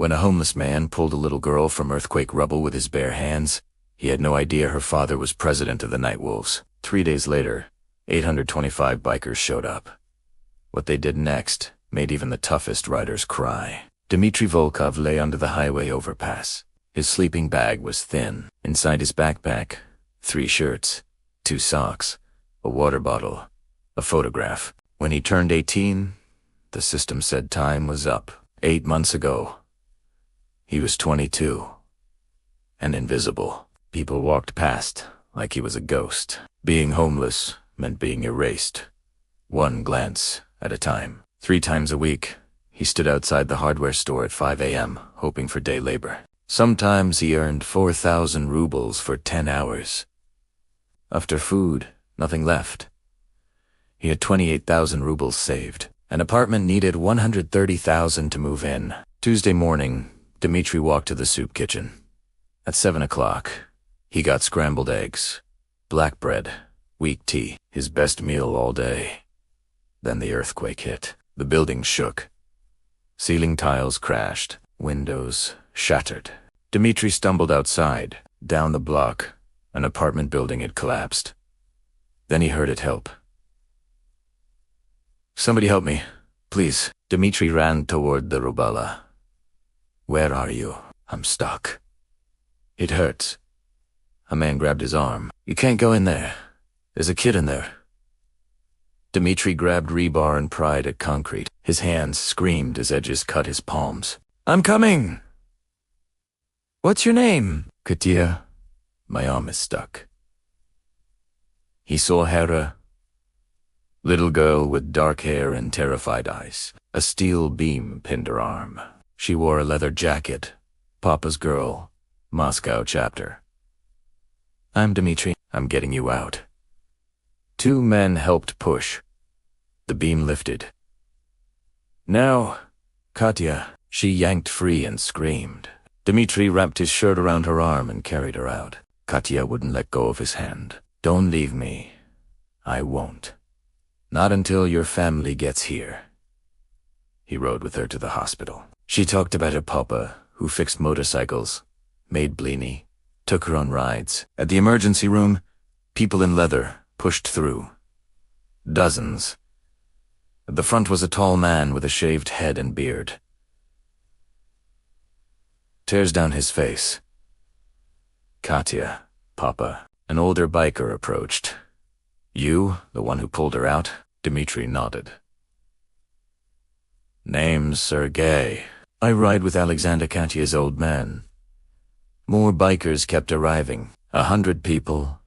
When a homeless man pulled a little girl from earthquake rubble with his bare hands, he had no idea her father was president of the Nightwolves. 3 days later, 825 bikers showed up. What they did next made even the toughest riders cry. Dmitry Volkov lay under the highway overpass. His sleeping bag was thin. Inside his backpack, 3 shirts, 2 socks, a water bottle, a photograph. When he turned 18, the system said time was up. 8 months ago, he was 22 and invisible. People walked past like he was a ghost. Being homeless meant being erased, one glance at a time. 3 times a week, he stood outside the hardware store at 5 a.m., hoping for day labor. Sometimes he earned 4,000 rubles for 10 hours. After food, nothing left. He had 28,000 rubles saved. An apartment needed 130,000 to move in. Tuesday morning, Dmitry walked to the soup kitchen. At 7 o'clock, he got scrambled eggs, black bread, weak tea, his best meal all day. Then the earthquake hit. The building shook. Ceiling tiles crashed, windows shattered. Dmitry stumbled outside. Down the block, an apartment building had collapsed. Then he heard it help. "Somebody help me, please." Dmitry ran toward the Rubble. "Where are you?" "I'm stuck." "It hurts." A man grabbed his arm. "You can't go in there. There's a kid in there." Dmitry grabbed rebar and pried at concrete. His hands screamed as edges cut his palms. "I'm coming!" "What's your name?" "Katya. My arm is stuck." He saw Hera, little girl with dark hair and terrified eyes. A steel beam pinned her arm. She wore a leather jacket. Papa's girl, Moscow chapter. "I'm Dmitry. I'm getting you out." 2 men helped push. The beam lifted. "Now, Katya." She yanked free and screamed. Dmitry wrapped his shirt around her arm and carried her out. Katya wouldn't let go of his hand. "Don't leave me. I won't. Not until your family gets here." He rode with her to the hospital. She talked about her papa, who fixed motorcycles, made blini, took her on rides. At the emergency room, people in leather pushed through. Dozens. At the front was a tall man with a shaved head and beard. Tears down his face. "Katya, Papa." An older biker approached. "You, the one who pulled her out?" Dmitry nodded. "Name's Sergei. I ride with Alexander, Katya's old man." More bikers kept arriving. 100 people,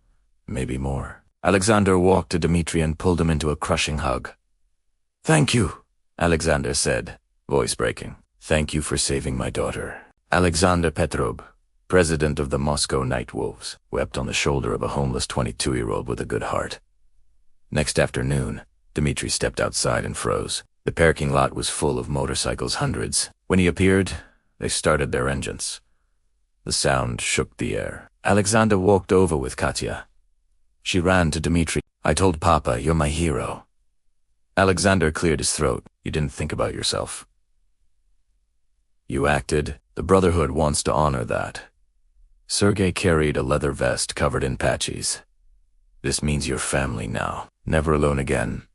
maybe more. Alexander walked to Dmitry and pulled him into a crushing hug. "Thank you," Alexander said, voice breaking. "Thank you for saving my daughter." Alexander Petrov, president of the Moscow Nightwolves, wept on the shoulder of a homeless 22-year-old with a good heart. Next afternoon, Dmitry stepped outside and froze. The parking lot was full of motorcycles, hundreds. When he appeared, they started their engines. The sound shook the air. Alexander walked over with Katya. She ran to Dmitry. "I told Papa, you're my hero." Alexander cleared his throat. "You didn't think about yourself. You acted. The Brotherhood wants to honor that." Sergei carried a leather vest covered in patches. "This means you're family now. Never alone again."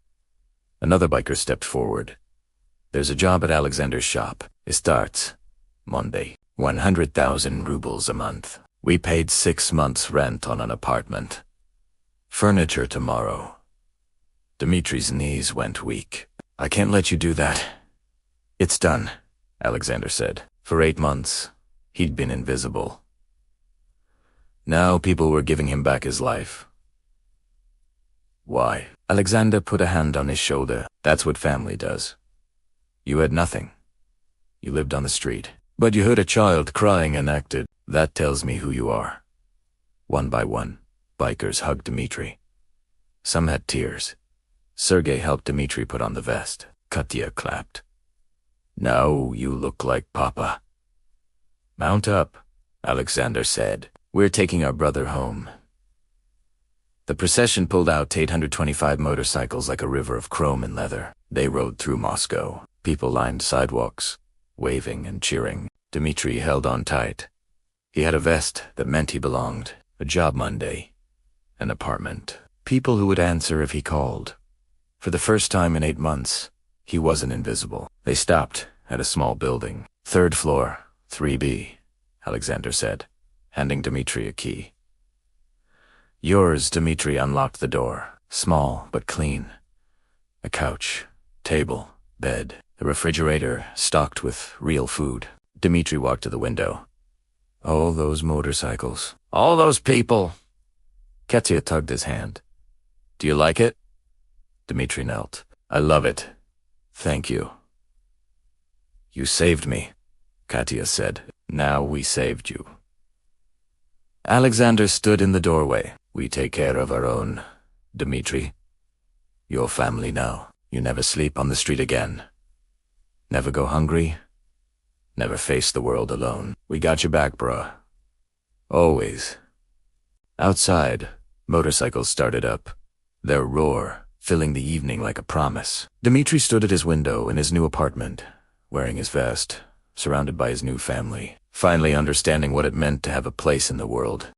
Another biker stepped forward. "There's a job at Alexander's shop. It starts Monday. 100,000 rubles a month. We paid 6 months' rent on an apartment. Furniture tomorrow." Dmitry's knees went weak. "I can't let you do that." "It's done," Alexander said. For 8 months, he'd been invisible. Now people were giving him back his life. "Why?" Alexander put a hand on his shoulder. "That's what family does. You had nothing. You lived on the street. But you heard a child crying and acted. That tells me who you are." One by one, bikers hugged Dmitry. Some had tears. Sergei helped Dmitry put on the vest. Katya clapped. "Now you look like Papa." "Mount up," Alexander said. "We're taking our brother home." The procession pulled out 825 motorcycles like a river of chrome and leather. They rode through Moscow. People lined sidewalks, waving and cheering. Dmitri held on tight. He had a vest that meant he belonged, a job Monday, an apartment, people who would answer if he called. For the first time in 8 months, he wasn't invisible. They stopped at a small building. 3rd floor, 3B, Alexander said, handing Dmitri a key. Yours, Dmitri unlocked the door, small but clean. A couch, table, bed, a refrigerator stocked with real food. Dmitri walked to the window. All those motorcycles. All those people. Katya tugged his hand. Do you like it? Dmitri knelt. I love it. Thank you. You saved me, Katya said. Now we saved you. Alexander stood in the doorway. We take care of our own, Dmitri. Your family now. You never sleep on the street again. Never go hungry. Never face the world alone. We got your back, bruh. Always. Outside, motorcycles started up, their roar filling the evening like a promise. Dmitri stood at his window in his new apartment, wearing his vest, surrounded by his new family, finally understanding what it meant to have a place in the world.